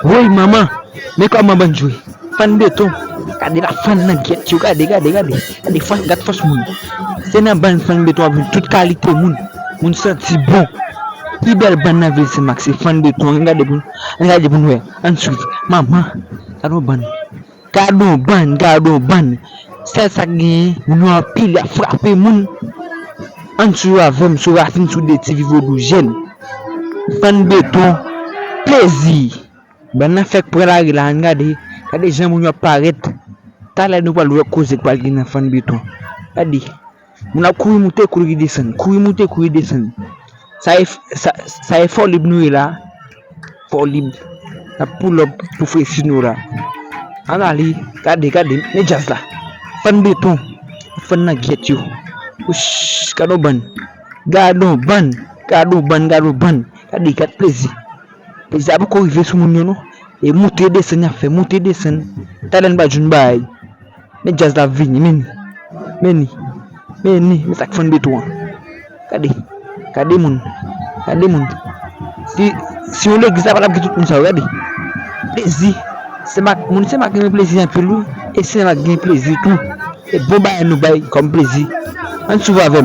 Oui, maman. Mais comment ban jouer? Fan béton. Gade la fan nan get you. Gade. Gade fan, gade fos moun. C'est nan ban fan béton avec toute qualité moun. Moun senti bon. Qui belle ban nan ville c'est max. C'est fan béton. Regardez bon ouais. Ensuite, maman. Gado ban. C'est ça qui moun a pile a frappé moun. En dessous avec sur racine sous des TV vodou jeune. Fan béton. Plaisir. Ben nan fait pour la regarder. Gade gens moun yo paraître. Tala nou pa lwe cause kwa gina fan béton. Gade. Moun a courir descend. Courir descend. Ça est fort libre nous là. Fort libre. La pull up pour faire sinon là. Allez, gade, mais just là. Fan béton. Fan na get you. Ush, gado ban. Gado ban. Gade kat plaisir. Plaisir ba ko rive sou moun yo non. Et monter descend fait monter descend. Talen ba jun bay. Mais just la vie meni. Mais ça fan béton. Gade moun. Si on l'église pas la tout moun ça regarde. Plaisir. C'est ma plaisir un peu lourd et c'est ma gain plaisir tout. Et bon ba nous bay comme plaisir. On se voit avec.